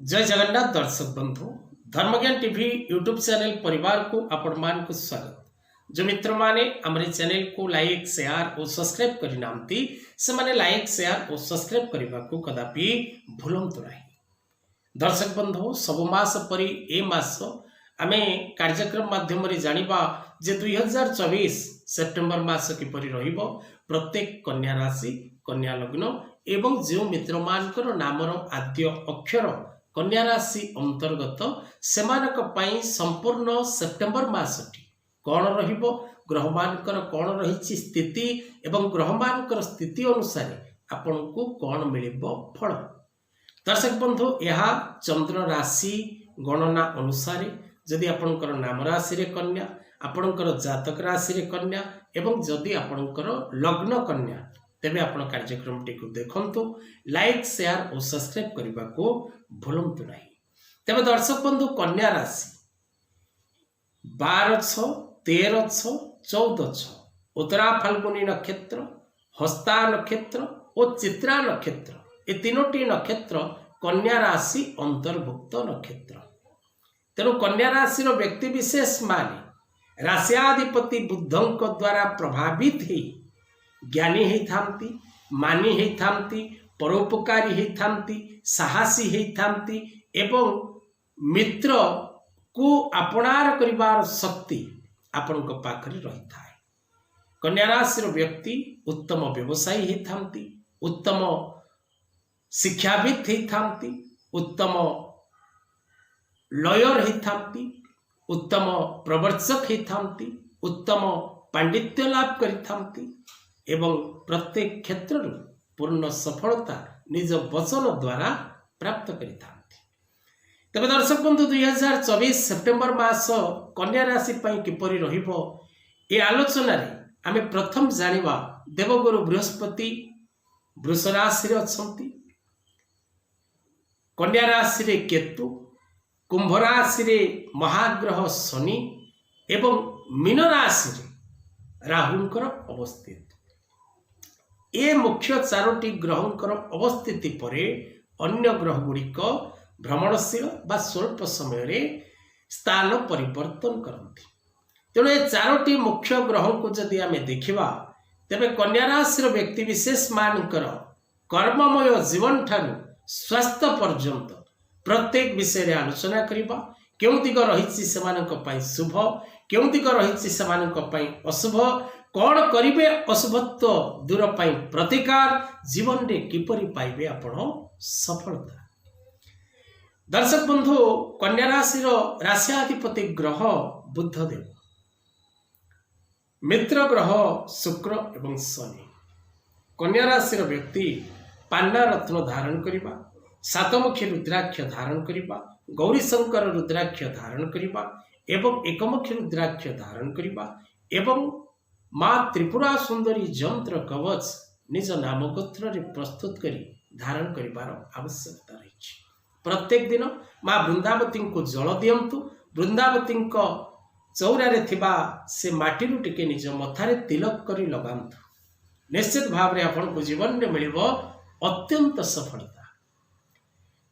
जय जगन्नाथ दर्शक बंधु धर्मज्ञान टीवी यूट्यूब चैनल परिवार को आपण मान को स्वागत। जो मित्र माने हमारे चैनल को लाइक शेयर और सब्सक्राइब करना से माने लाइक शेयर और सब्सक्राइब करने को कदापि भूलंतु नहीं। दर्शक बंधु सब मास परी ए मास आमे कार्यक्रम माध्यम रे जानिबा जे 2024 सेप्टेम्बर मास किपरि रहिबो। प्रत्येक कन्या राशि कन्या लग्न एवं जो मित्र मानकर नामर आद्य अक्षर कन्या राशि अंतर्गत सेमानक पई संपूर्ण सेप्टेम्बर मासटी कौन रहिबो, ग्रह मानकर कौन रहिछि स्थिति एवं ग्रह मानकर स्थिति अनुसार आपनको कौन मिलिबो फल। दर्शक बंधु यह चंद्र राशि गणना अनुसार जदि आपणकर नाम राशि रे कन्या, आपणकर जातक राशि रे कन्या एवं जदि आपणकर लग्न कन्या तेबे आपण कार्यक्रम टी को देखंतु, लाइक शेयर और सब्सक्राइब करने को भूलंतु नहीं। तेबे दर्शक बंधु कन्या राशि 12 13 14 उत्तरा फाल्गुनी नक्षत्र, हस्ता नक्षत्र और चित्रा नक्षत्र ये तीनोटी नक्षत्र कन्या राशि अंतर्भुक्त नक्षत्र। तेणु कन्या राशि व्यक्ति विशेष माने राशियाधिपति बुद्धंक द्वारा प्रभावित ही ज्ञानी होती, मानी होती, परोपकारी होती, साहसी होती एवं मित्र को अपनार करिवार शक्ति आपण पाखरे रही थाए। कन्या राशि व्यक्ति उत्तम व्यवसायी होती, उत्तम शिक्षाविद होती, उत्तम लॉयर होती, उत्तम प्रवर्तक होती, उत्तम पांडित्य लाभ करती एवं प्रत्येक क्षेत्र पूर्ण सफलता निज वचन द्वारा प्राप्त करता। तबे दर्शक बंधु 2024 सेप्टेम्बर मास कन्या राशि किपरि रहिबो ए आलोचना रे आमे प्रथम जानिबा देवगुरु बृहस्पति वृष राशि रे अछंती, कन्या राशि रे केतु, कुंभ राशि रे महाग्रह शनि एवं मीन राशि रे राहुंकर अवस्थित। ए मुख्य चारोटी ग्रहंकर अवस्थिति परे अन्य ग्रह गुड़िक भ्रमणशील बा स्वल्प समय रे स्थान परिवर्तन करती। तेणु ए चारोटी मुख्य ग्रह को जदि आमे देखिबा तेबे कन्या राशि व्यक्ति विशेष मानकर कर्ममय जीवन ठारू स्वास्थ्य पर्यंत प्रत्येक विषय रे आलोचना करिबा। केउ दिग रहिछि सेमानक पई शुभ, केउ दिग रहिछि सेमानक पई अशुभ, कौन करिवे अशुभत्व दूर पाई प्रतिकार, जीवन रे किपरि पाइबे आपण सफलता। दर्शक बंधु कन्या राशि राशियाधिपति ग्रह बुधदेव, मित्र ग्रह शुक्र एवं शनि। कन्या राशि व्यक्ति पांडा रत्न धारण करिबा, सातमुखी रुद्राक्ष धारण करिबा, गौरी शंकर रुद्राक्ष धारण करिबा एवं एकमुखी रुद्राक्ष धारण करिबा एवं माँ त्रिपुरा सुंदरी जंत्र कवच निज नाम गोत्र रे प्रस्तुत करी धारण करिबार आवश्यकता रही। प्रत्येक दिन माँ वृंदावती को जल दियंतु, वृंदावती चौरा रे थिबा से माटी टिके निज मथारे तिलक करी लगांतु। निश्चित भाव रे आपन को जीवन में मिलिबो अत्यंत सफलता।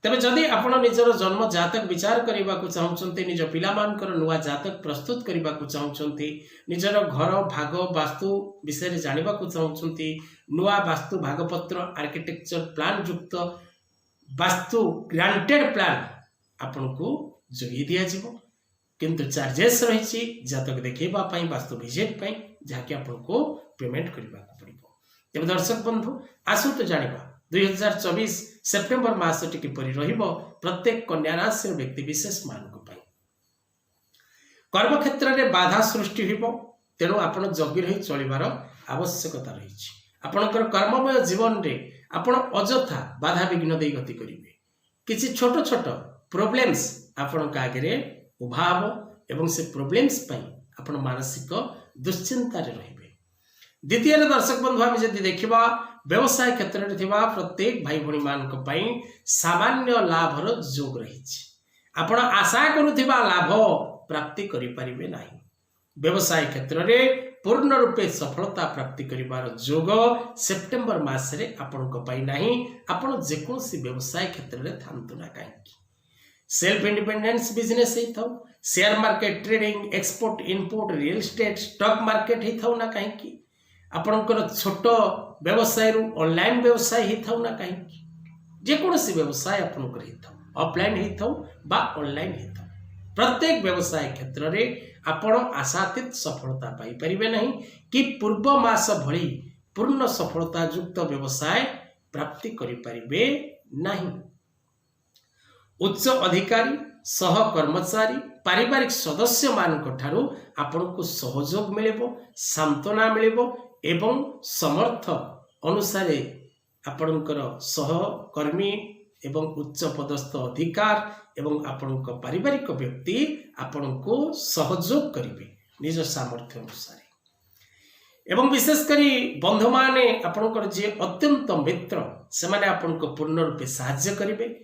तेबे जदि आपण निजर जन्म जातक विचार करने को चाहते, निज पिलामानकर नुआ जातक प्रस्तुत करने को चाहते, निजर घर भाग वास्तु विषय जानवा चाहते, नुआ वास्तु भागपत्र आर्किटेक्चर प्लान युक्त वास्तु ग्रांटेड प्लान आपन को जोगी दिया जीवो, किंतु चार्जेस रही जातक देखा वास्तु विजिट जहाँकि आपन को पेमेंट करने को पड़ो। तेज दर्शक बंधु आसतु जानिबा 2024 सेप्टेम्बर मास किपरि रहिबो प्रत्येक कन्या राशि व्यक्ति विशेष मानक पई। कर्म क्षेत्र में बाधा सृष्टि होइबो, तेणु आपण जगी रही चलिबार आवश्यकता रही। आपणकर कर्ममय जीवन रे आपण अजथा बाधा विघ्न दे गति करिवे। किछि छोट छोट प्रोब्लेम्स आपण आगे उभाव एवं से प्रोब्लेम्स पई आपण मानसिक दुश्चिंता रे रहिबे। द्वितीय दर्शक बंधु आम जदि देखा व्यवसाय क्षेत्र में थिबा प्रत्येक भाई भणी मानक पई सामान्य लाभर जोग रही। आपण आशा करुथिबा लाभ प्राप्ति करि परिबे नाही। व्यवसाय क्षेत्र में पूर्ण रूपे सफलता प्राप्ति करिवार जोग सेप्टेम्बर मास रे आपण को पई नाही। आपण जेकोसी व्यवसाय क्षेत्र में थांतु ना काहेकि सेल्फ इंडिपेंडेंस बिजनेस ही थाउ share market trading export input real estate stock market ही थाउ ना कहीं आपणकर छोट व्यवसाय रु ऑनलाइन व्यवसाय ही थाउ ना कहीं जेकोसी व्यवसाय आपणकर ही थाउ ऑफलाइन ही थाउ बा ऑनलाइन ही थाउ प्रत्येक व्यवसाय क्षेत्र में आपण आशातीत सफलता पाई परिबे नहीं कि पूर्व मास भली पूर्ण सफलता युक्त व्यवसाय प्राप्ति करि परिबे नहीं। उच्च अधिकारी सह कर्मचारी पारिवारिक सदस्य मानक ठारू आपनको सहयोग मिलिबो सांत्वना मिलिबो एवं समर्थ अनुसार आपणकर सहकर्मी एवं उच्च पदस्थ अधिकार एवं आपणक पारिवारिक व्यक्ति आपणको सहयोग करिवे निज सामर्थ्य अनुसार एवं विशेषकर बंधु माने आपणकर जे अत्यंत मित्र से माने आपणको पूर्ण रूपे सहाय्य करिवे।